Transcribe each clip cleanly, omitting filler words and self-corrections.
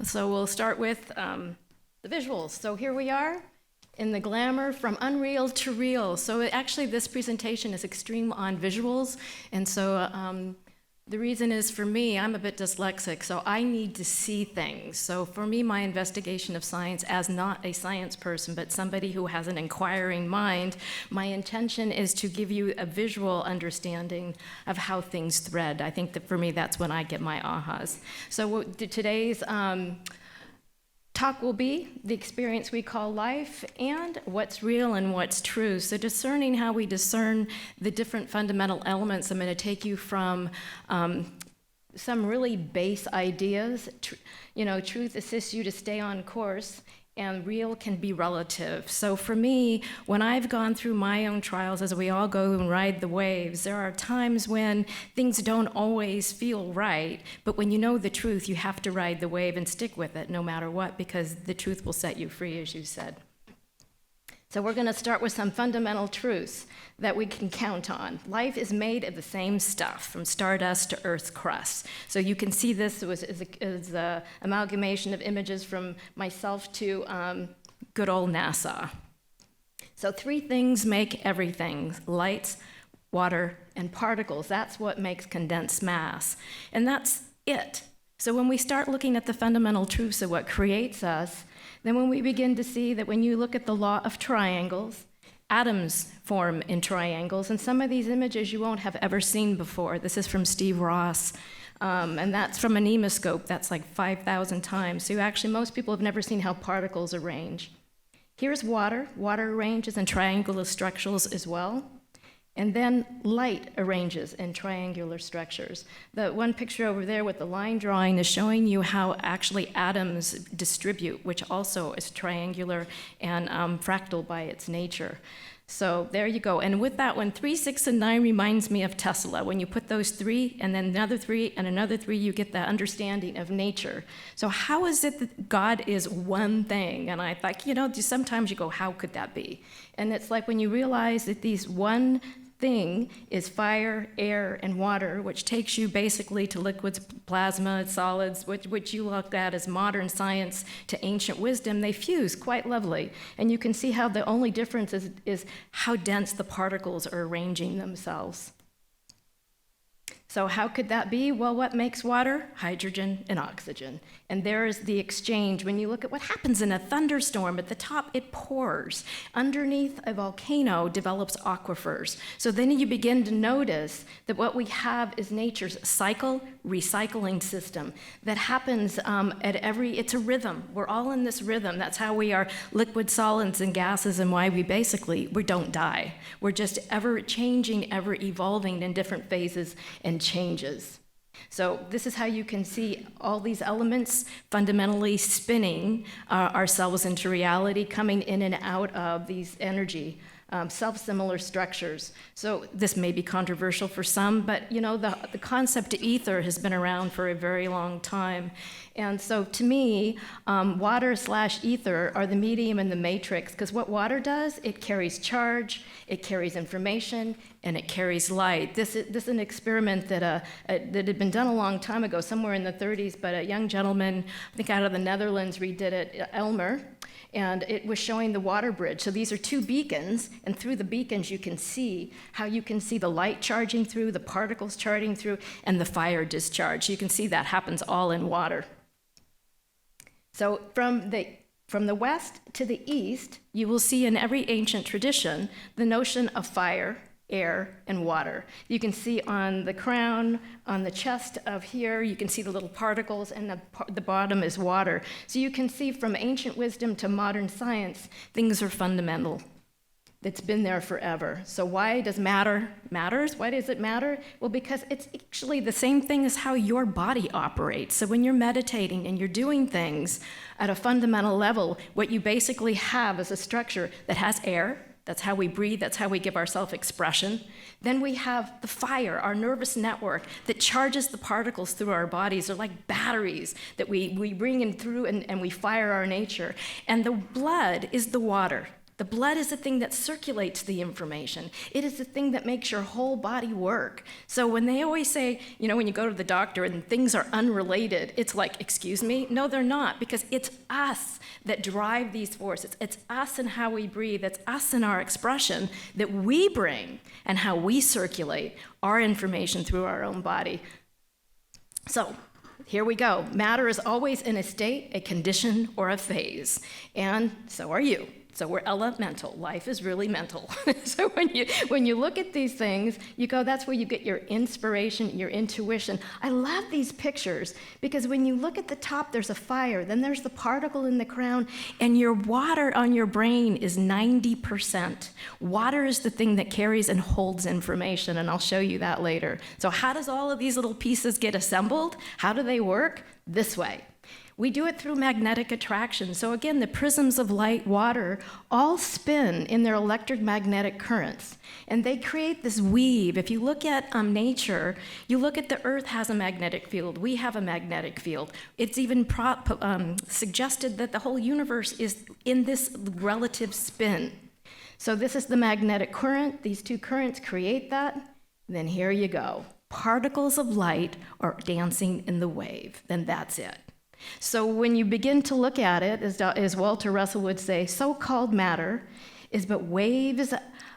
So we'll start with the visuals. So here we are in the glamour from unreal to real. So actually this presentation is extreme on visuals. And so the reason is, for me, I'm a bit dyslexic, so I need to see things. So for me, my investigation of science, as not a science person, but somebody who has an inquiring mind, my intention is to give you a visual understanding of how things thread. I think that for me, that's when I get my ahas. So today's talk will be the experience we call life and what's real and what's true. So discerning how we discern the different fundamental elements. I'm going to take you from some really base ideas. Truth assists you to stay on course, and real can be relative. So for me, when I've gone through my own trials, as we all go and ride the waves, there are times when things don't always feel right, but when you know the truth, you have to ride the wave and stick with it no matter what, because the truth will set you free, as you said. So we're going to start with some fundamental truths that we can count on. Life is made of the same stuff, from stardust to Earth's crust. So you can see this as an amalgamation of images from myself to good old NASA. So 3 things make everything: light, water, and particles. That's what makes condensed mass. And that's it. So when we start looking at the fundamental truths of what creates us, then when we begin to see that when you look at the law of triangles, atoms form in triangles, and some of these images you won't have ever seen before. This is from Steve Ross, and that's from an emoscope. That's like 5,000 times. So actually, most people have never seen how particles arrange. Here's water. Water arranges in triangular structures as well. And then light arranges in triangular structures. The one picture over there with the line drawing is showing you how actually atoms distribute, which also is triangular and fractal by its nature. So there you go. And with that one, 3, 6, and 9 reminds me of Tesla. When you put those 3 and then another 3 and another 3, you get that understanding of nature. So how is it that God is one thing? And I thought, sometimes you go, how could that be? And it's like when you realize that these one thing is fire, air, and water, which takes you basically to liquids, plasma, solids, which you look at as modern science to ancient wisdom. They fuse quite lovely. And you can see how the only difference is how dense the particles are arranging themselves. So how could that be? Well, what makes water? Hydrogen and oxygen. And there is the exchange. When you look at what happens in a thunderstorm, at the top it pours. Underneath, a volcano develops aquifers. So then you begin to notice that what we have is nature's recycling system that happens it's a rhythm. We're all in this rhythm. That's how we are liquid, solids, and gases, and why we don't die. We're just ever changing, ever evolving in different phases and changes. So this is how you can see all these elements fundamentally spinning ourselves into reality, coming in and out of these energy, self-similar structures. So this may be controversial for some, but the concept of ether has been around for a very long time. And so to me, water/ether are the medium and the matrix, because what water does, it carries charge, it carries information, and it carries light. This is an experiment that had been done a long time ago, somewhere in the 30s, but a young gentleman, I think out of the Netherlands, redid it, Elmer, and it was showing the water bridge. So these are 2 beacons, and through the beacons you can see the light charging through, the particles charging through, and the fire discharge. You can see that happens all in water. So from the west to the east, you will see in every ancient tradition the notion of fire, air, and water. You can see on the crown, on the chest of here, you can see the little particles, and the bottom is water. So you can see from ancient wisdom to modern science, things are fundamental. It's been there forever. So why does matters? Why does it matter? Well, because it's actually the same thing as how your body operates. So when you're meditating and you're doing things at a fundamental level, what you basically have is a structure that has air. That's how we breathe. That's how we give ourselves expression. Then we have the fire, our nervous network that charges the particles through our bodies. They're like batteries that we bring in through and we fire our nature. And the blood is the water. The blood is the thing that circulates the information. It is the thing that makes your whole body work. So when they always say, when you go to the doctor and things are unrelated, it's like, excuse me? No, they're not, because it's us that drive these forces. It's us and how we breathe. It's us and our expression that we bring and how we circulate our information through our own body. So here we go. Matter is always in a state, a condition, or a phase. And so are you. So we're elemental. Life is really mental. So when you look at these things, you go, that's where you get your inspiration, your intuition. I love these pictures because when you look at the top, there's a fire, then there's the particle in the crown, and your water on your brain is 90%. Water is the thing that carries and holds information, and I'll show you that later. So how does all of these little pieces get assembled? How do they work? This way. We do it through magnetic attraction. So again, the prisms of light, water, all spin in their electromagnetic currents. And they create this weave. If you look at nature, you look at the earth has a magnetic field. We have a magnetic field. It's even suggested that the whole universe is in this relative spin. So this is the magnetic current. These two currents create that. Then here you go. Particles of light are dancing in the wave. Then that's it. So when you begin to look at it, as Walter Russell would say, so-called matter is but waves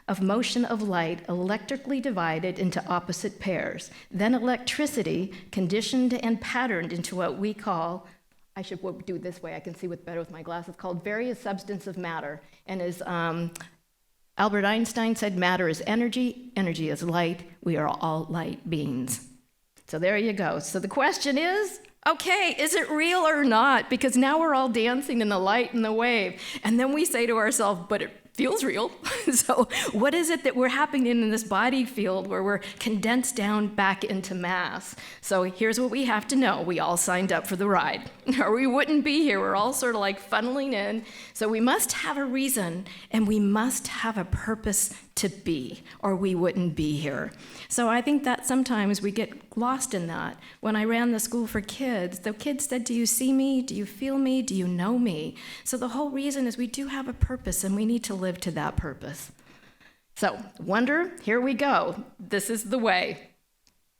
of motion of light electrically divided into opposite pairs. Then electricity conditioned and patterned into what we call, I should do it this way, I can see better with my glasses, called various substances of matter. And as Albert Einstein said, matter is energy, energy is light, we are all light beings. So there you go. So the question is, okay, is it real or not? Because now we're all dancing in the light and the wave. And then we say to ourselves, but it feels real. So what is it that we're happening in this body field where we're condensed down back into mass? So here's what we have to know. We all signed up for the ride, or we wouldn't be here. We're all sort of like funneling in. So we must have a reason, and we must have a purpose to be, or we wouldn't be here. So I think that sometimes we get lost in that. When I ran the school for kids, the kids said, do you see me? Do you feel me? Do you know me? So the whole reason is we do have a purpose, and we need to live to that purpose. So wonder, here we go. This is the way.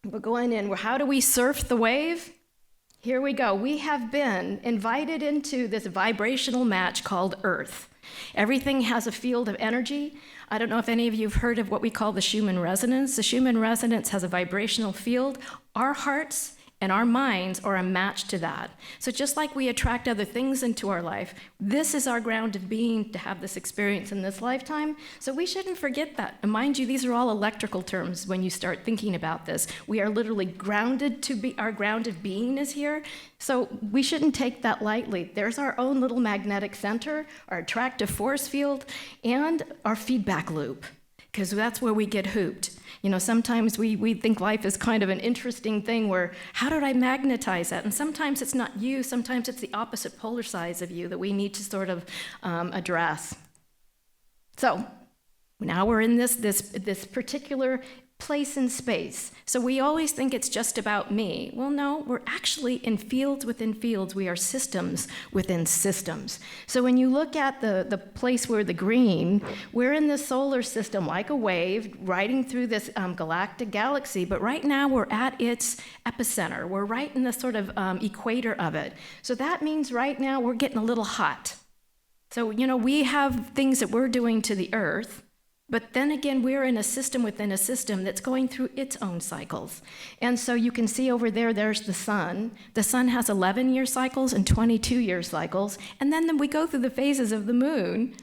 We're going in. How do we surf the wave? Here we go. We have been invited into this vibrational match called Earth. Everything has a field of energy. I don't know if any of you have heard of what we call the Schumann resonance. The Schumann resonance has a vibrational field. Our hearts and our minds are a match to that. So just like we attract other things into our life, this is our ground of being to have this experience in this lifetime. So we shouldn't forget that. And mind you, these are all electrical terms when you start thinking about this. We are literally grounded to be, our ground of being is here. So we shouldn't take that lightly. There's our own little magnetic center, our attractive force field, and our feedback loop, because that's where we get hooped. Sometimes we think life is kind of an interesting thing where, how did I magnetize that? And sometimes it's not you, sometimes it's the opposite polar sides of you that we need to sort of address. So now we're in this particular place in space. So we always think it's just about me. Well, no, we're actually in fields within fields. We are systems within systems. So when you look at the place where the green, we're in the solar system like a wave riding through this galactic galaxy, but right now we're at its epicenter. We're right in the sort of equator of it. So that means right now we're getting a little hot. So, we have things that we're doing to the Earth, but then again, we're in a system within a system that's going through its own cycles. And so you can see over there, there's the sun. The sun has 11-year cycles and 22-year cycles. And then we go through the phases of the moon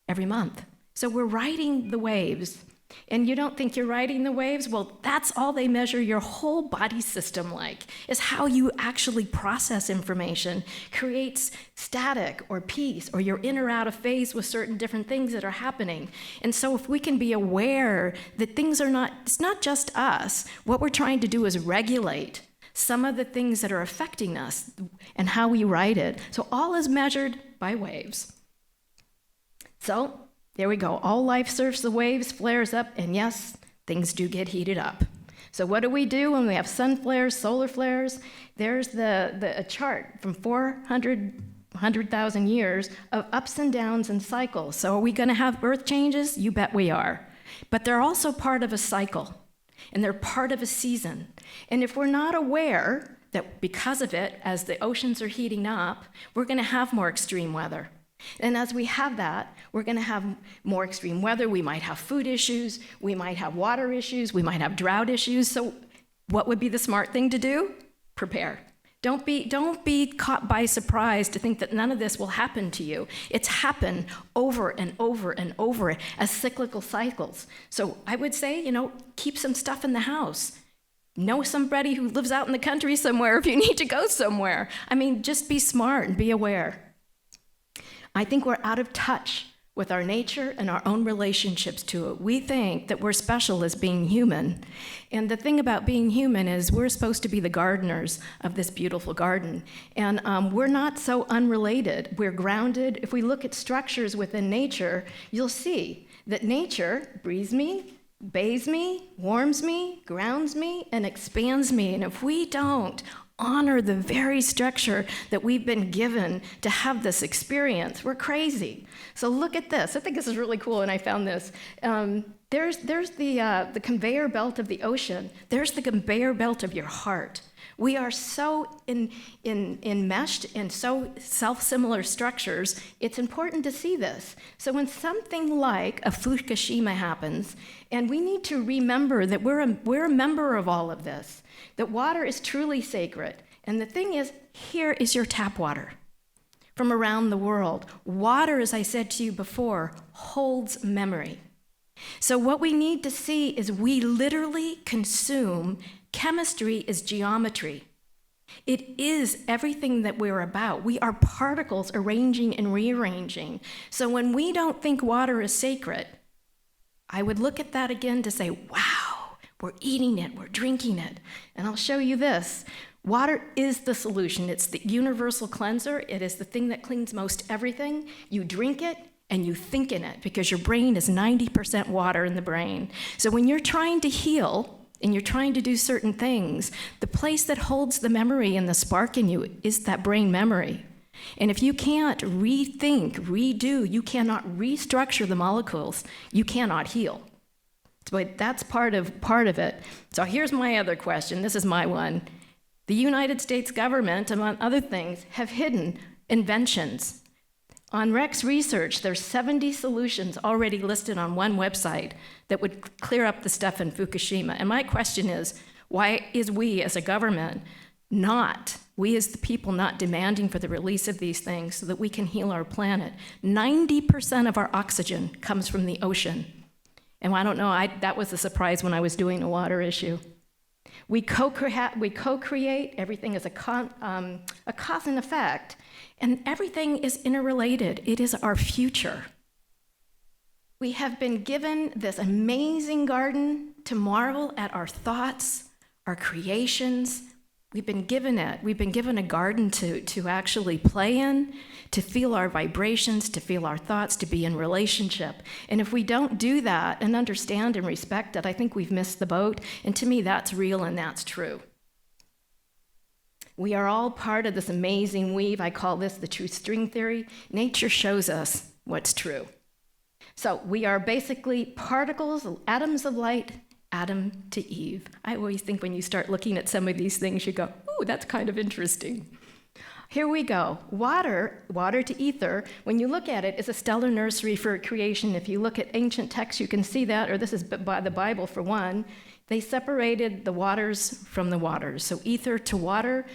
every month. So we're riding the waves. And you don't think you're riding the waves? Well, that's all they measure your whole body system like, is how you actually process information, creates static or peace, or you're in or out of phase with certain different things that are happening. And so if we can be aware that things are not, it's not just us, what we're trying to do is regulate some of the things that are affecting us and how we ride it. So all is measured by waves. So there we go. All life surfs the waves, flares up, and yes, things do get heated up. So what do we do when we have sun flares, solar flares? There's a chart from 100,000 years of ups and downs and cycles. So are we going to have earth changes? You bet we are. But they're also part of a cycle, and they're part of a season. And if we're not aware that because of it, as the oceans are heating up, we're going to have more extreme weather. And as we have that, we're going to have more extreme weather. We might have food issues. We might have water issues. We might have drought issues. So what would be the smart thing to do? Prepare. Don't be caught by surprise to think that none of this will happen to you. It's happened over and over and over as cyclical cycles. So I would say, keep some stuff in the house. Know somebody who lives out in the country somewhere if you need to go somewhere. Just be smart and be aware. I think we're out of touch with our nature and our own relationships to it. We think that we're special as being human. And the thing about being human is we're supposed to be the gardeners of this beautiful garden. And we're not so unrelated. We're grounded. If we look at structures within nature, you'll see that nature breathes me, bathes me, warms me, grounds me, and expands me. And if we don't honor the very structure that we've been given to have this experience, we're crazy. So look at this. I think this is really cool, and I found this. There's the conveyor belt of the ocean. There's the conveyor belt of your heart. We are so enmeshed in so self-similar structures, it's important to see this. So when something like a Fukushima happens, and we need to remember that we're a member of all of this, that water is truly sacred. And the thing is, here is your tap water from around the world. Water, as I said to you before, holds memory. So what we need to see is we literally consume. Chemistry is geometry. It is everything that we're about. We are particles arranging and rearranging. So when we don't think water is sacred, I would look at that again to say, wow, we're eating it, we're drinking it. And I'll show you this. Water is the solution. It's the universal cleanser. It is the thing that cleans most everything. You drink it and you think in it because your brain is 90% water in the brain. So when you're trying to heal, and you're trying to do certain things, the place that holds the memory and the spark in you is that brain memory. And if you can't rethink, redo, you cannot restructure the molecules, you cannot heal. But that's part of it. So here's my other question. This is my one. The United States government, among other things, have hidden inventions. On Rex Research, there's 70 solutions already listed on one website that would clear up the stuff in Fukushima. And my question is, why is we as a government we as the people not demanding for the release of these things so that we can heal our planet? 90% of our oxygen comes from the ocean. And I don't know, that was a surprise when I was doing a water issue. We co-create, everything is a cause and effect. And everything is interrelated. It is our future. We have been given this amazing garden to marvel at our thoughts, our creations. We've been given it. We've been given a garden to actually play in, to feel our vibrations, to feel our thoughts, to be in relationship. And if we don't do that and understand and respect it, I think we've missed the boat. And to me, that's real and that's true. We are all part of this amazing weave. I call this the true string theory. Nature shows us what's true. So we are basically particles, atoms of light, Adam to Eve. I always think when you start looking at some of these things, you go, ooh, that's kind of interesting. Here we go. Water to ether, when you look at it, is a stellar nursery for creation. If you look at ancient texts, you can see that, or this is by the Bible for one. They separated the waters from the waters. So ether to water,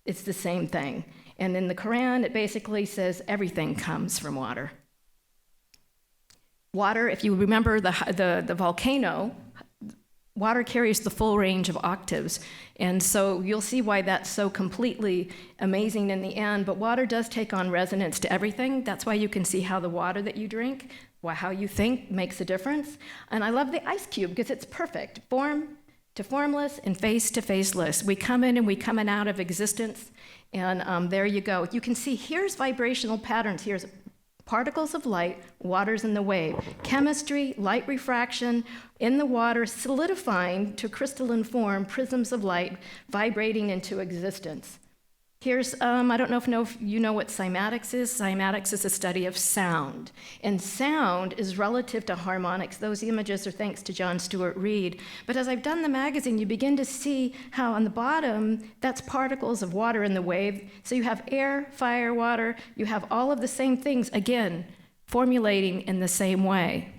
it's the same thing. And in the Quran, it basically says everything comes from water. Water, if you remember the volcano, water carries the full range of octaves. And so you'll see why that's so completely amazing in the end. But water does take on resonance to everything. That's why you can see how the water that you drink, how you think makes a difference. And I love the ice cube because it's perfect. Form to formless and face to faceless. We come in and we come in out of existence. And there you go. You can see here's vibrational patterns. Here's particles of light, water's in the wave. Chemistry, light refraction in the water, solidifying to crystalline form, prisms of light vibrating into existence. Here's, I don't know if you know what cymatics is. Cymatics is a study of sound. And sound is relative to harmonics. Those images are thanks to John Stuart Reid. But as I've done the magazine, you begin to see how on the bottom, that's particles of water in the wave. So you have air, fire, water. You have all of the same things, again, formulating in the same way.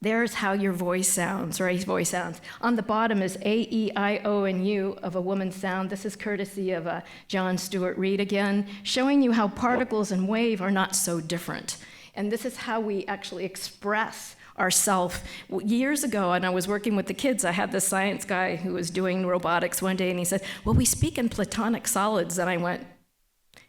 There's how your voice sounds, or a voice sounds. On the bottom is A, E, I, O, and U of a woman's sound. This is courtesy of John Stuart Reid again, showing you how particles and wave are not so different. And this is how we actually express ourselves. Years ago, and I was working with the kids, I had this science guy who was doing robotics one day, and he said, well, we speak in platonic solids. And I went,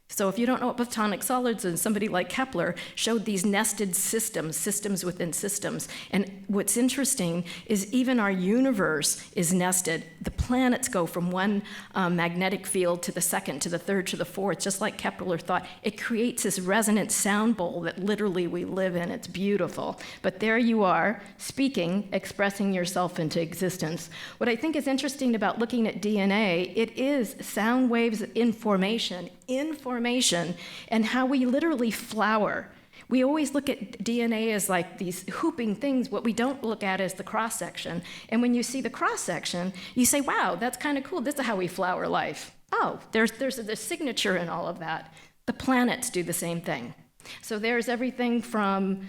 so if you don't know what platonic solids is, somebody like Kepler showed these nested systems, systems within systems. And what's interesting is even our universe is nested. The planets go from one magnetic field to the second, to the third, to the fourth, just like Kepler thought. It creates this resonant sound bowl that literally we live in. It's beautiful. But there you are, speaking, expressing yourself into existence. What I think is interesting about looking at DNA, it is sound waves in formation, and how we literally flower. We always look at DNA as like these hooping things. What we don't look at is the cross-section. And when you see the cross-section, you say, wow, that's kind of cool. This is how we flower life. Oh, there's a signature in all of that. The planets do the same thing. So there's everything from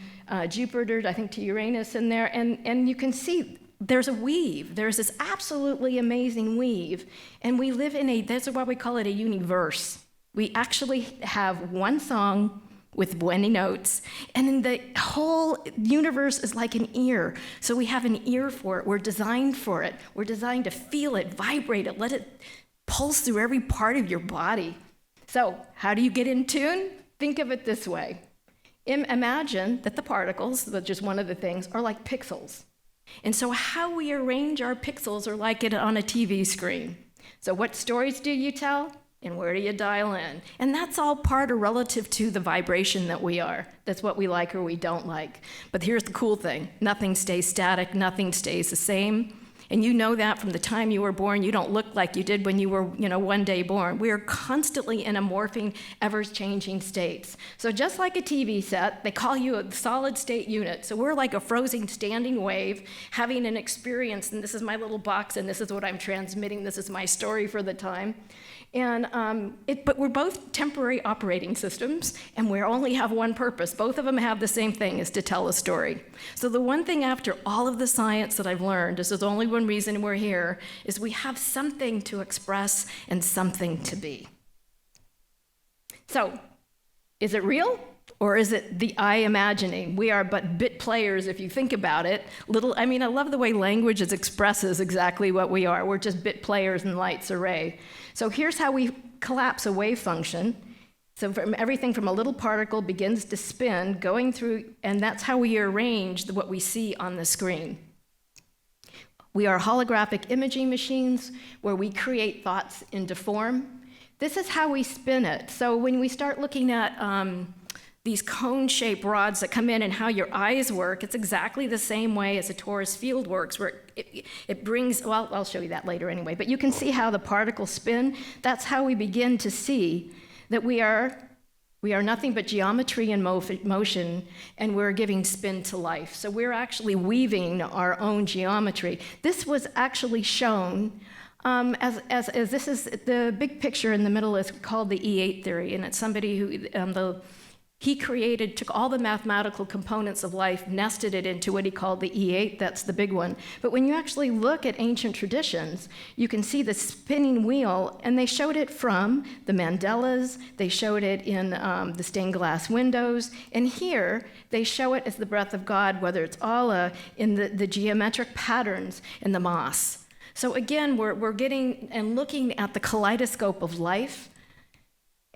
Jupiter, I think, to Uranus in there. And you can see there's a weave. There's this absolutely amazing weave. And we live in that's why we call it a universe. We actually have one song with 20 notes, and then the whole universe is like an ear. So we have an ear for it. We're designed for it. We're designed to feel it, vibrate it, let it pulse through every part of your body. So how do you get in tune? Think of it this way. Imagine that the particles, which is one of the things, are like pixels. And so how we arrange our pixels are like it on a TV screen. So what stories do you tell? And where do you dial in? And that's all part or relative to the vibration that we are. That's what we like or we don't like. But here's the cool thing. Nothing stays static. Nothing stays the same. And you know that from the time you were born. You don't look like you did when you were, one day born. We are constantly in a morphing, ever-changing states. So just like a TV set, they call you a solid state unit. So we're like a frozen standing wave having an experience, and this is my little box, and this is what I'm transmitting. This is my story for the time. And but we're both temporary operating systems, and we only have one purpose. Both of them have the same thing, is to tell a story. So the one thing after all of the science that I've learned, is there's only one reason we're here, is we have something to express and something to be. So, is it real? Or is it the eye imagining? We are but bit players if you think about it. I love the way language expresses exactly what we are. We're just bit players in light's array. So here's how we collapse a wave function. So everything from a little particle begins to spin, going through, and that's how we arrange what we see on the screen. We are holographic imaging machines where we create thoughts into form. This is how we spin it. So when we start looking at these cone-shaped rods that come in and how your eyes work, it's exactly the same way as a torus field works, where it brings, well, I'll show you that later anyway, but you can see how the particles spin. That's how we begin to see that we are nothing but geometry in motion, and we're giving spin to life. So we're actually weaving our own geometry. This was actually shown as this is, the big picture in the middle is called the E8 theory, and it's somebody who, he took all the mathematical components of life, nested it into what he called the E8, that's the big one. But when you actually look at ancient traditions, you can see the spinning wheel, and they showed it from the mandalas, they showed it in the stained glass windows, and here they show it as the breath of God, whether it's all in the geometric patterns in the moss. So again, we're getting and looking at the kaleidoscope of life.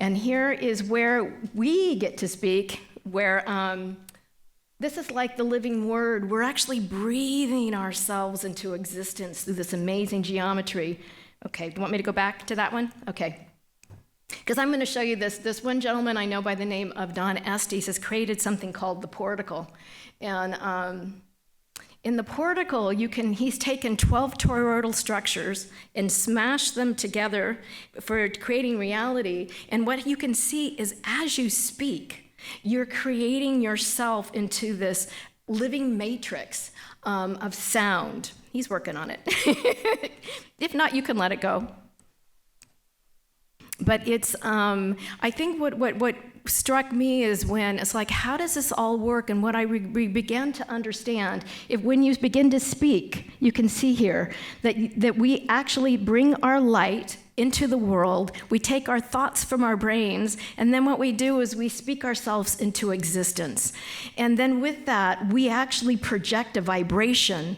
And here is where we get to speak, where this is like the living word. We're actually breathing ourselves into existence through this amazing geometry. Okay, do you want me to go back to that one? Okay. Because I'm going to show you this. This one gentleman I know by the name of Don Estes has created something called the porticle. And In the portical, he's taken 12 toroidal structures and smashed them together for creating reality. And what you can see is as you speak, you're creating yourself into this living matrix of sound. He's working on it. If not, you can let it go. But it's, I think what struck me is when it's like, how does this all work? And what I began to understand, when you begin to speak, you can see here that we actually bring our light into the world. We take our thoughts from our brains, and then what we do is we speak ourselves into existence. And then with that, we actually project a vibration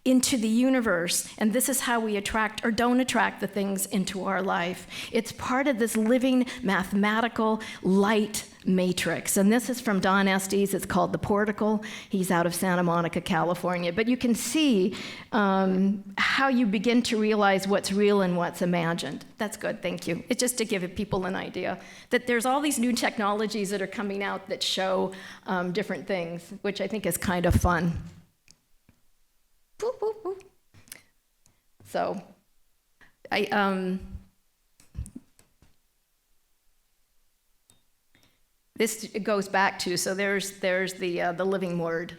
into the universe, and this is how we attract or don't attract the things into our life. It's part of this living mathematical light matrix, and this is from Don Estes. It's called The Portical. He's out of Santa Monica, California. But you can see how you begin to realize what's real and what's imagined. That's good, thank you. It's just to give people an idea that there's all these new technologies that are coming out that show different things, which I think is kind of fun. So, this goes back to, so there's the living word.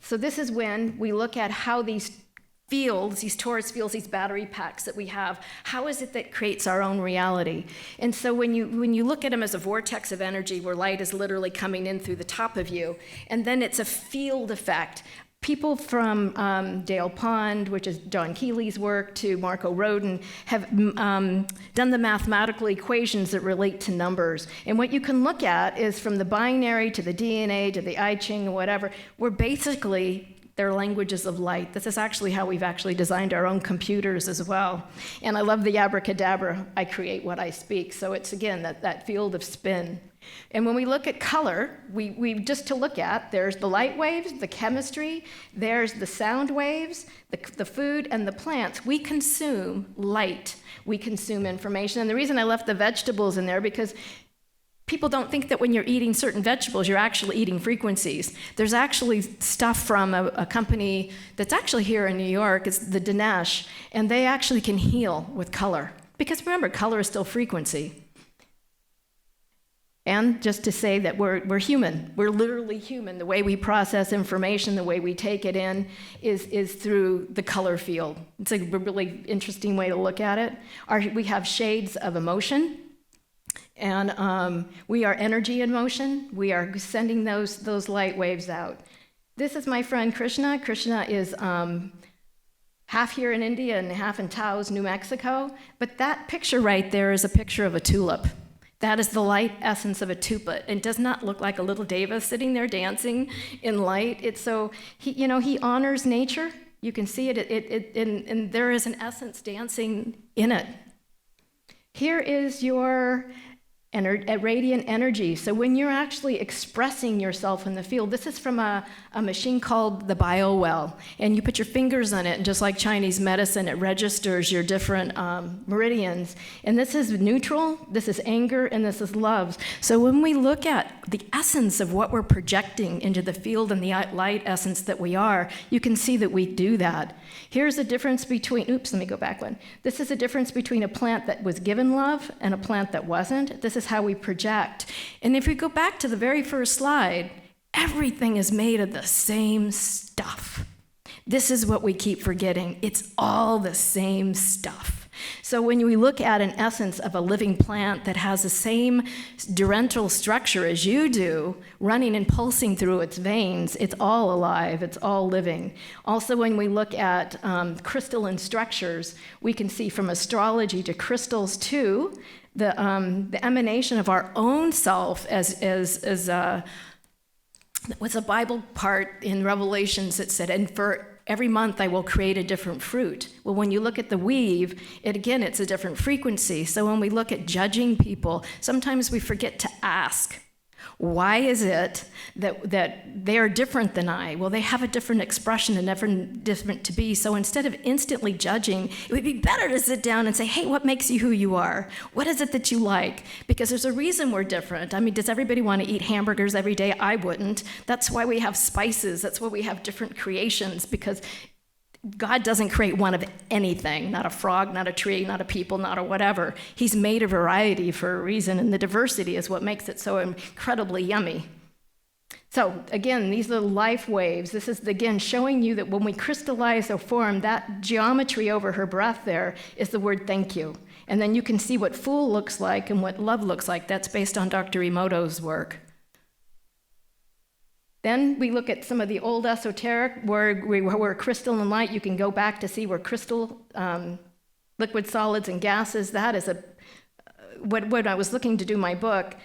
So this is when we look at how these fields, these torus fields, these battery packs that we have, how is it that creates our own reality? And so when you look at them as a vortex of energy where light is literally coming in through the top of you, and then it's a field effect. People from Dale Pond, which is John Keeley's work, to Marco Rodin, have done the mathematical equations that relate to numbers. And what you can look at is from the binary to the DNA to the I Ching or whatever, we're basically, they're languages of light. This is actually how we've actually designed our own computers as well. And I love the abracadabra, I create what I speak. So it's, again, that field of spin. And when we look at color, we just to look at, there's the light waves, the chemistry, there's the sound waves, the food, and the plants. We consume light. We consume information. And the reason I left the vegetables in there, because people don't think that when you're eating certain vegetables, you're actually eating frequencies. There's actually stuff from a company that's actually here in New York. It's the Dinesh, and they actually can heal with color. Because remember, color is still frequency. And just to say that we're human. We're literally human. The way we process information, the way we take it in is through the color field. It's a really interesting way to look at it. We have shades of emotion, and we are energy in motion. We are sending those light waves out. This is my friend Krishna. Krishna is half here in India and half in Taos, New Mexico. But that picture right there is a picture of a tulip. That is the light essence of a tulip. It does not look like a little deva sitting there dancing in light. It's so, he honors nature. You can see it, and there is an essence dancing in it. Here is your radiant energy. So when you're actually expressing yourself in the field, this is from a machine called the BioWell, and you put your fingers on it, and just like Chinese medicine, it registers your different meridians. And this is neutral, this is anger, and this is love. So when we look at the essence of what we're projecting into the field and the light essence that we are, you can see that we do that. Here's the difference between, let me go back one. This is the difference between a plant that was given love and a plant that wasn't. This is how we project. And if we go back to the very first slide, everything is made of the same stuff. This is what we keep forgetting. It's all the same stuff. So when we look at an essence of a living plant that has the same diurnal structure as you do, running and pulsing through its veins, it's all alive, it's all living. Also, when we look at crystalline structures, we can see from astrology to crystals too, the emanation of our own self as what's a Bible part in Revelations that said, and for every month I will create a different fruit. Well, when you look at the weave, it's a different frequency. So when we look at judging people, sometimes we forget to ask, Why is it that they are different than I? Well, they have a different expression and different to be. So instead of instantly judging, it would be better to sit down and say, hey, what makes you who you are? What is it that you like? Because there's a reason we're different. I mean, does everybody want to eat hamburgers every day? I wouldn't. That's why we have spices. That's why we have different creations, because God doesn't create one of anything, not a frog, not a tree, not a people, not a whatever. He's made a variety for a reason, and the diversity is what makes it so incredibly yummy. So again, these are life waves. This is, again, showing you that when we crystallize or form, that geometry over her breath there is the word thank you. And then you can see what fool looks like and what love looks like. That's based on Dr. Emoto's work. Then we look at some of the old esoteric where crystal and light, you can go back to see where crystal, liquid solids and gases, that is when I was looking to do my book,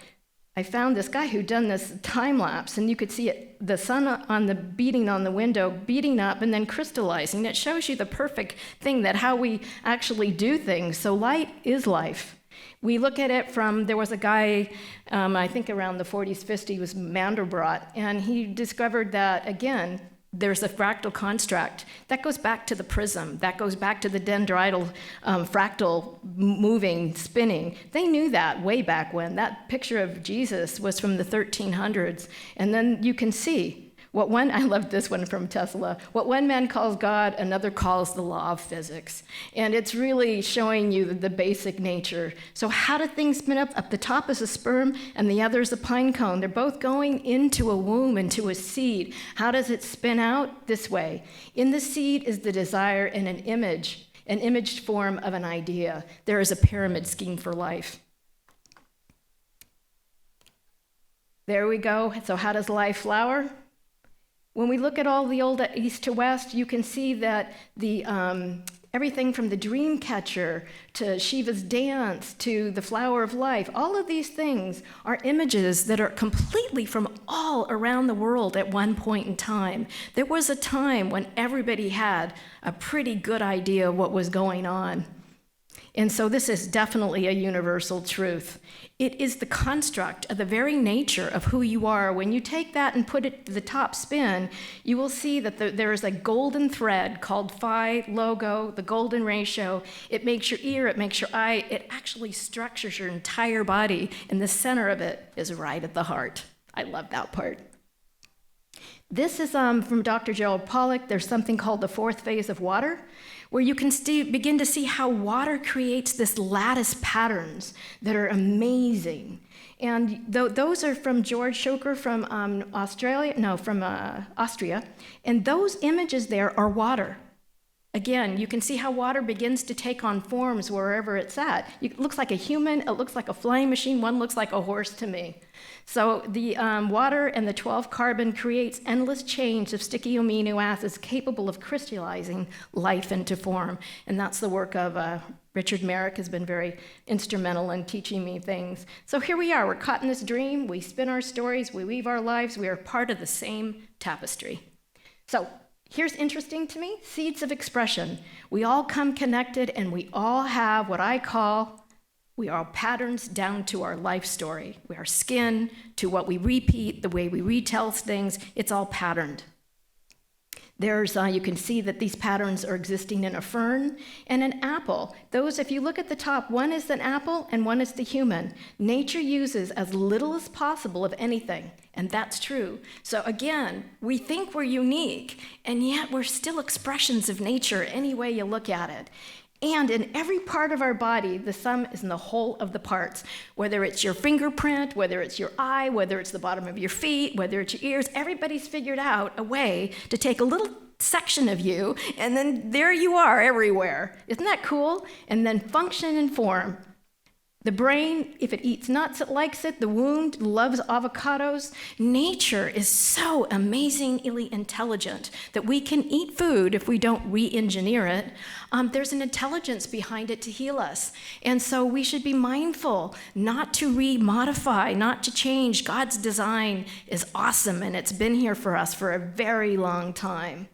I found this guy who'd done this time lapse, and you could see it, the sun beating on the window, beating up and then crystallizing. It shows you the perfect thing, that how we actually do things. So light is life. We look at it from, there was a guy, I think around the 40s, 50s, was Mandelbrot, and he discovered that, again, there's a fractal construct. That goes back to the prism. That goes back to the dendrital fractal moving, spinning. They knew that way back when. That picture of Jesus was from the 1300s. And then you can see I love this one from Tesla. What one man calls God, another calls the law of physics. And it's really showing you the basic nature. So how do things spin up? Up the top is a sperm, and the other is a pine cone. They're both going into a womb, into a seed. How does it spin out? This way. In the seed is the desire and an imaged form of an idea. There is a pyramid scheme for life. There we go. So how does life flower? When we look at all the old east to west, you can see that the everything from the dream catcher to Shiva's dance to the flower of life, all of these things are images that are completely from all around the world at one point in time. There was a time when everybody had a pretty good idea of what was going on. And so this is definitely a universal truth. It is the construct of the very nature of who you are. When you take that and put it to the top spin, you will see that there is a golden thread called phi, logo, the golden ratio. It makes your ear, it makes your eye, it actually structures your entire body, and the center of it is right at the heart. I love that part. This is from Dr. Gerald Pollack. There's something called the fourth phase of water, where you can begin to see how water creates this lattice patterns that are amazing. And those are from George Schocher from Austria. And those images there are water. Again, you can see how water begins to take on forms wherever it's at. It looks like a human, it looks like a flying machine, one looks like a horse to me. So the water and the 12 carbon creates endless chains of sticky amino acids capable of crystallizing life into form. And that's the work of Richard Merrick, has been very instrumental in teaching me things. So here we are, we're caught in this dream, we spin our stories, we weave our lives, we are part of the same tapestry. So here's interesting to me, seeds of expression. We all come connected, and we all have what I call, we are patterns down to our life story. We are skin to what we repeat, the way we retell things, it's all patterned. There's, you can see that these patterns are existing in a fern and an apple. Those, if you look at the top, one is an apple and one is the human. Nature uses as little as possible of anything, and that's true. So again, we think we're unique, and yet we're still expressions of nature any way you look at it. And in every part of our body, the sum is in the whole of the parts. Whether it's your fingerprint, whether it's your eye, whether it's the bottom of your feet, whether it's your ears, everybody's figured out a way to take a little section of you, and then there you are everywhere. Isn't that cool? And then function and form. The brain, if it eats nuts, it likes it. The wound loves avocados. Nature is so amazingly intelligent that we can eat food if we don't re-engineer it. There's an intelligence behind it to heal us. And so we should be mindful not to re-modify, not to change. God's design is awesome, and it's been here for us for a very long time.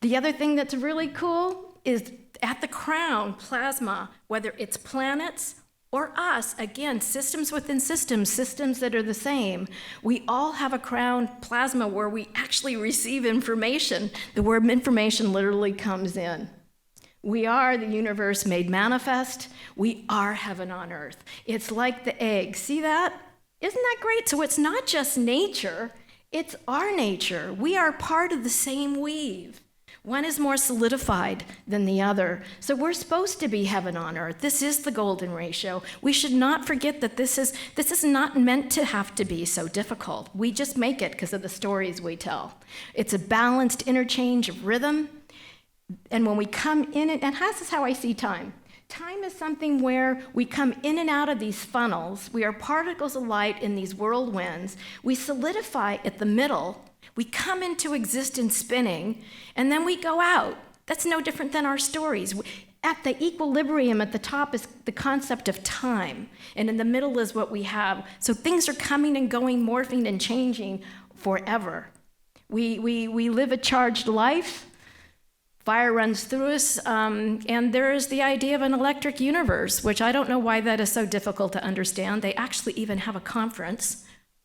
The other thing that's really cool is at the crown, plasma, whether it's planets Or us, again, systems within systems, systems that are the same. We all have a crown plasma where we actually receive information. The word information literally comes in. We are the universe made manifest. We are heaven on earth. It's like the egg. See that? Isn't that great? So it's not just nature, it's our nature. We are part of the same weave. One is more solidified than the other. So we're supposed to be heaven on earth. This is the golden ratio. We should not forget that this is not meant to have to be so difficult. We just make it because of the stories we tell. It's a balanced interchange of rhythm. And when we come in, and this is how I see time. Time is something where we come in and out of these funnels. We are particles of light in these whirlwinds. We solidify at the middle. We come into existence spinning, and then we go out. That's no different than our stories. At the equilibrium at the top is the concept of time, and in the middle is what we have. So things are coming and going, morphing and changing forever. We live a charged life. Fire runs through us, and there is the idea of an electric universe, which I don't know why that is so difficult to understand. They actually even have a conference,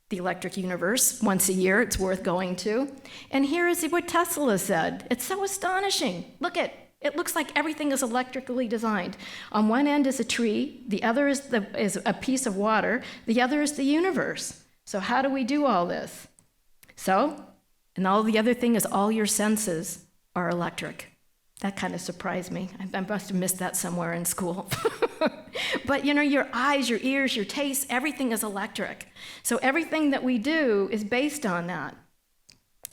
the electric universe, once a year. It's worth going to. And here is what Tesla said. It's so astonishing. Look at it. Looks like everything is electrically designed. On one end is a tree, the other is a piece of water, the other is the universe. So how do we do all this? And all the other thing is all your senses are electric. That kind of surprised me. I must have missed that somewhere in school. But your eyes, your ears, your taste, everything is electric. So everything that we do is based on that.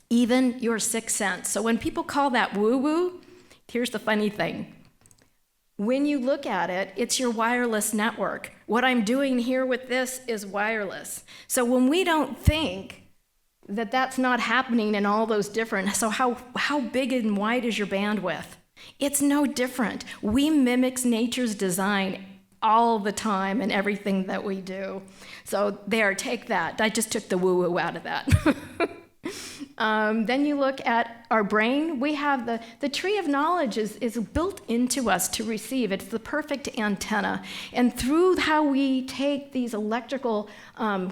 Even your sixth sense. So when people call that woo-woo, here's the funny thing. When you look at it, it's your wireless network. What I'm doing here with this is wireless. So when we don't think that that's not happening in all those different, so how big and wide is your bandwidth? It's no different. We mimic nature's design all the time in everything that we do. So there, take that. I just took the woo-woo out of that. Then you look at our brain. We have the tree of knowledge is built into us to receive. It's the perfect antenna. And through how we take these electrical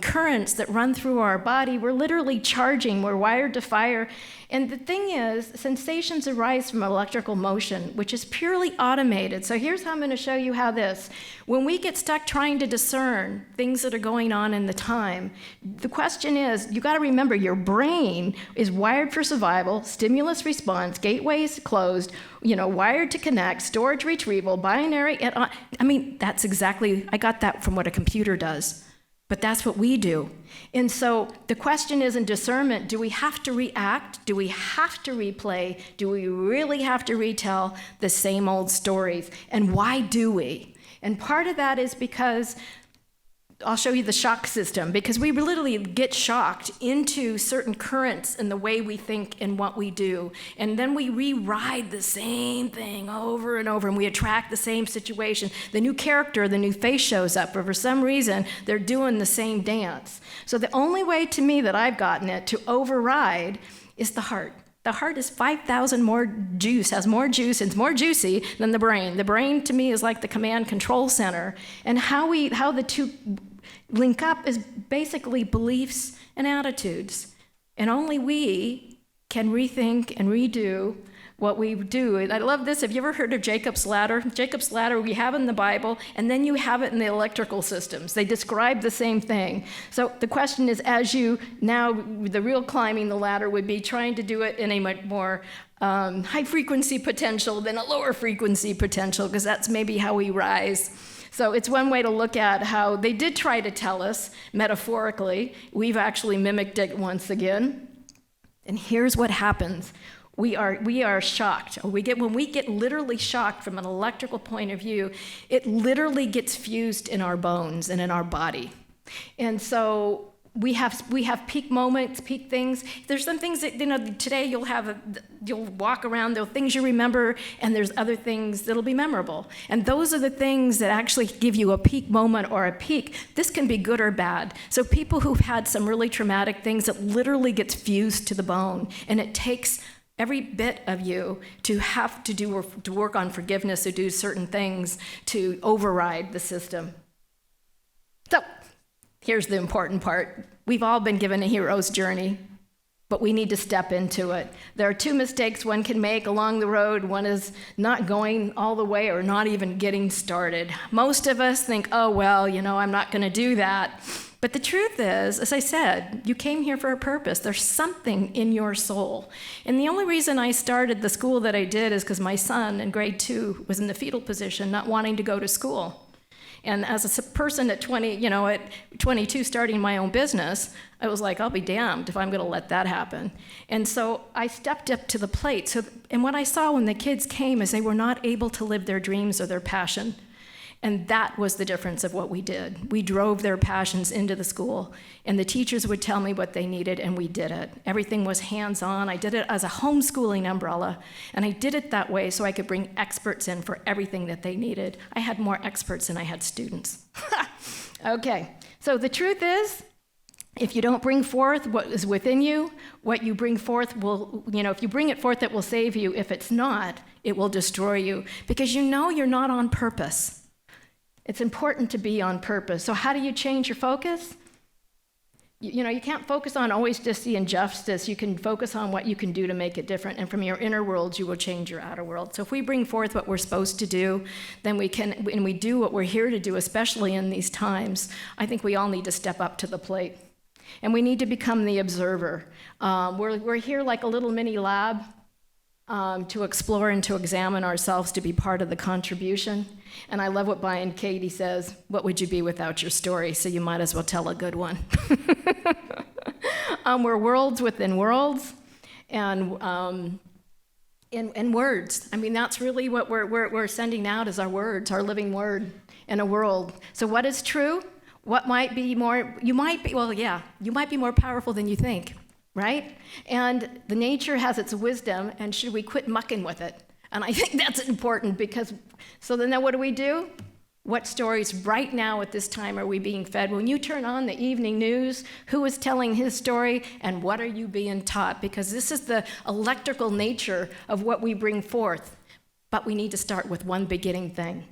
currents that run through our body, we're literally charging. We're wired to fire. And the thing is, sensations arise from electrical motion, which is purely automated. So here's how I'm going to show you how this. When we get stuck trying to discern things that are going on in the time, the question is, you got to remember your brain is wired for survival, stimulus response, gateways closed, wired to connect, storage retrieval, binary. That's exactly, I got that from what a computer does. But that's what we do. And so the question is, in discernment, do we have to react? Do we have to replay? Do we really have to retell the same old stories? And why do we? And part of that is because, I'll show you the shock system, because we literally get shocked into certain currents in the way we think and what we do. And then we re-ride the same thing over and over, and we attract the same situation. The new character, the new face shows up, but for some reason, they're doing the same dance. So the only way to me that I've gotten it to override is the heart. The heart is 5,000 more juice, has more juice, and it's more juicy than the brain. The brain, to me, is like the command control center. And how the two link up is basically beliefs and attitudes. And only we can rethink and redo what we do. And I love this. Have you ever heard of Jacob's ladder? Jacob's ladder we have in the Bible, and then you have it in the electrical systems. They describe the same thing. So the question is, the real climbing the ladder would be trying to do it in a much more high frequency potential than a lower frequency potential, because that's maybe how we rise. So it's one way to look at how they did try to tell us metaphorically. We've actually mimicked it once again. And here's what happens. We are shocked. When we get literally shocked from an electrical point of view, it literally gets fused in our bones and in our body. And so we have peak moments, peak things. There's some things that, today you'll walk around, there are things you remember, and there's other things that'll be memorable. And those are the things that actually give you a peak moment or a peak. This can be good or bad. So people who've had some really traumatic things, it literally gets fused to the bone, and it takes every bit of you to have to work on forgiveness or do certain things to override the system. So, here's the important part. We've all been given a hero's journey, but we need to step into it. There are two mistakes one can make along the road. One is not going all the way or not even getting started. Most of us think, oh, well, I'm not going to do that. But the truth is, as I said, you came here for a purpose. There's something in your soul. And the only reason I started the school that I did is because my son in grade 2 was in the fetal position, not wanting to go to school. And as a person at 22 starting my own business, I was like, I'll be damned if I'm going to let that happen. And so I stepped up to the plate. And what I saw when the kids came is they were not able to live their dreams or their passion. And that was the difference of what we did. We drove their passions into the school, and the teachers would tell me what they needed, and we did it. Everything was hands-on. I did it as a homeschooling umbrella, and I did it that way so I could bring experts in for everything that they needed. I had more experts than I had students. Okay, so the truth is, if you don't bring forth what is within you, what you bring forth will, if you bring it forth, it will save you. If it's not, it will destroy you, because you're not on purpose. It's important to be on purpose. So how do you change your focus? You can't focus on always just the injustice. You can focus on what you can do to make it different. And from your inner world, you will change your outer world. So if we bring forth what we're supposed to do, then we can, and we do what we're here to do, especially in these times, I think we all need to step up to the plate. And we need to become the observer. We're here like a little mini lab to explore and to examine ourselves, to be part of the contribution. And I love what Byron Katie says, what would you be without your story? So you might as well tell a good one. We're worlds within worlds, and in words. I mean, that's really what we're sending out as our words, our living word in a world. So what is true? What might be more, you might be more powerful than you think, right? And the nature has its wisdom, and should we quit mucking with it? And I think that's important, because, so then what do? What stories right now at this time are we being fed? When you turn on the evening news, who is telling his story, and what are you being taught? Because this is the electrical nature of what we bring forth. But we need to start with one beginning thing.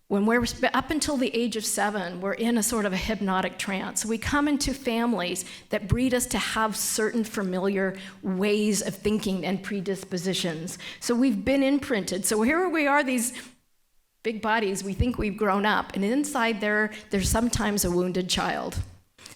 When we're up until the age of 7, we're in a sort of a hypnotic trance. We come into families that breed us to have certain familiar ways of thinking and predispositions. So we've been imprinted. So here we are, these big bodies, we think we've grown up, and inside there's sometimes a wounded child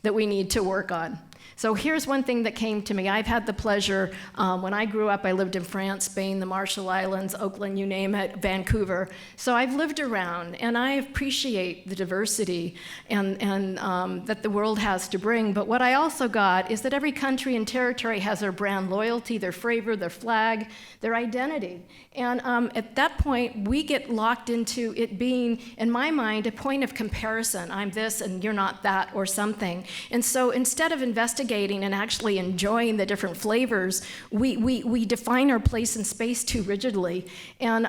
that we need to work on. So here's one thing that came to me. I've had the pleasure, when I grew up, I lived in France, Spain, the Marshall Islands, Oakland, you name it, Vancouver. So I've lived around, and I appreciate the diversity and that the world has to bring. But what I also got is that every country and territory has their brand loyalty, their flavor, their flag, their identity. And at that point, we get locked into it being, in my mind, a point of comparison. I'm this and you're not that, or something. And so instead of investigating and actually enjoying the different flavors, we define our place in space too rigidly. And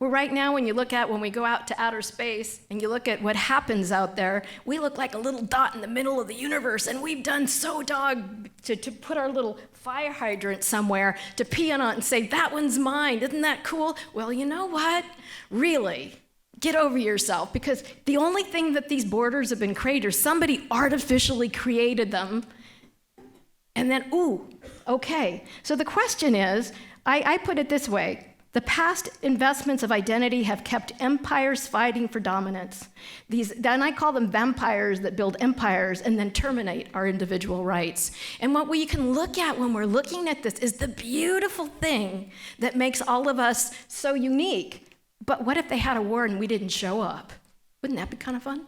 we're right now, when we go out to outer space and you look at what happens out there, we look like a little dot in the middle of the universe, and we've done so to put our little fire hydrant somewhere to pee on it and say, that one's mine, isn't that cool? Well, you know what? Really, get over yourself, because the only thing that these borders have been created, somebody artificially created them. And then, okay. So the question is, I put it this way. The past investments of identity have kept empires fighting for dominance. Then I call them vampires that build empires and then terminate our individual rights. And what we can look at when we're looking at this is the beautiful thing that makes all of us so unique. But what if they had a war and we didn't show up? Wouldn't that be kind of fun?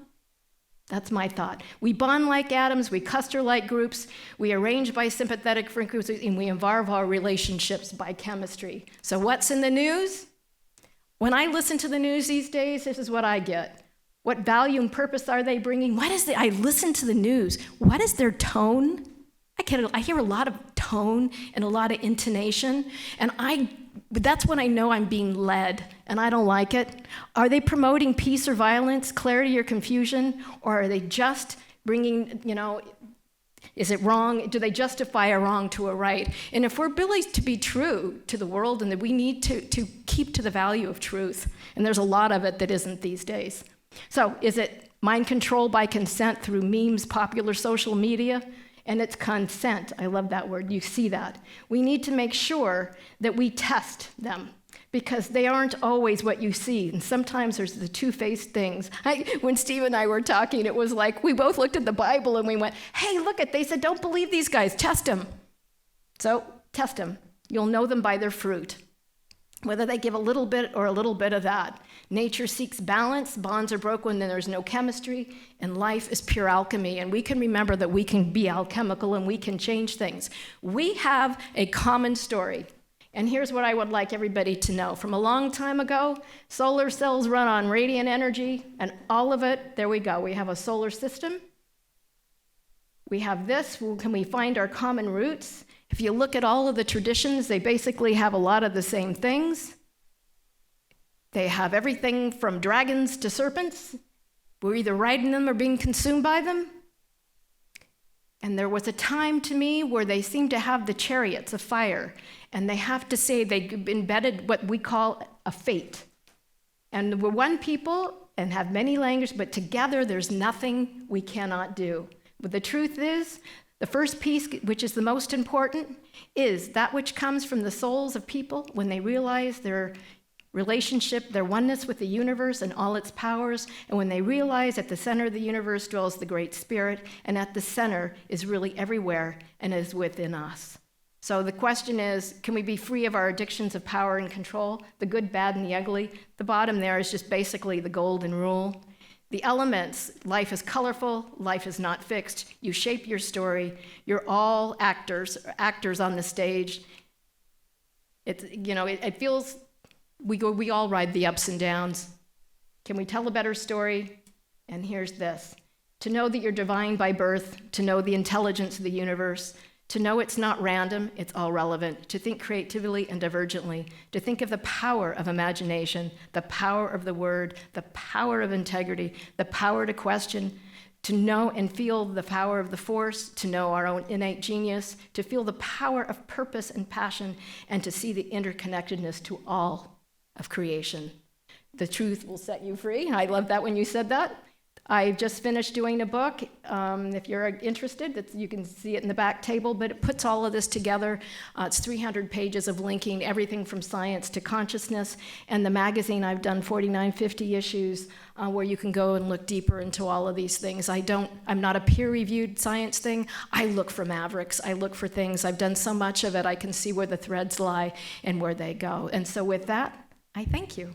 That's my thought. We bond like atoms, we cluster like groups, we arrange by sympathetic frequencies, and we involve our relationships by chemistry. So what's in the news? When I listen to the news these days, this is what I get. What value and purpose are they bringing? I listen to the news. What is their tone? I hear a lot of tone and a lot of intonation, and that's when I know I'm being led, and I don't like it. Are they promoting peace or violence, clarity or confusion, or are they just bringing, is it wrong? Do they justify a wrong to a right? And if we're really to be true to the world, and that we need to keep to the value of truth, and there's a lot of it that isn't these days. So is it mind control by consent through memes, popular social media? And it's consent. I love that word. You see that. We need to make sure that we test them because they aren't always what you see. And sometimes there's the two-faced things. When Steve and I were talking, it was like we both looked at the Bible and we went, hey, look at, they said, don't believe these guys, test them. So test them. You'll know them by their fruit, whether they give a little bit or a little bit of that. Nature seeks balance, bonds are broken when there's no chemistry, and life is pure alchemy. And we can remember that we can be alchemical and we can change things. We have a common story. And here's what I would like everybody to know. From a long time ago, solar cells run on radiant energy, and all of it, there we go. We have a solar system. We have this. Can we find our common roots? If you look at all of the traditions, they basically have a lot of the same things. They have everything from dragons to serpents. We're either riding them or being consumed by them. And there was a time to me where they seem to have the chariots of fire, and they have to say they embedded what we call a fate. And we're one people and have many languages, but together there's nothing we cannot do. But the truth is, the first piece, which is the most important, is that which comes from the souls of people when they realize their relationship, their oneness with the universe and all its powers, and when they realize at the center of the universe dwells the Great Spirit, and at the center is really everywhere and is within us. So the question is, can we be free of our addictions of power and control, the good, bad, and the ugly? The bottom there is just basically the golden rule. The elements, life is colorful, life is not fixed. You shape your story. You're all actors on the stage. It feels, we all ride the ups and downs. Can we tell a better story? And here's this. To know that you're divine by birth, to know the intelligence of the universe, to know it's not random, it's all relevant, to think creatively and divergently, to think of the power of imagination, the power of the word, the power of integrity, the power to question, to know and feel the power of the force, to know our own innate genius, to feel the power of purpose and passion, and to see the interconnectedness to all of creation. The truth will set you free. I love that when you said that. I just finished doing a book. If you're interested, you can see it in the back table, but it puts all of this together. It's 300 pages of linking everything from science to consciousness. And the magazine, I've done 49, 50 issues where you can go and look deeper into all of these things. I'm not a peer-reviewed science thing. I look for mavericks. I look for things. I've done so much of it, I can see where the threads lie and where they go. And so with that, I thank you.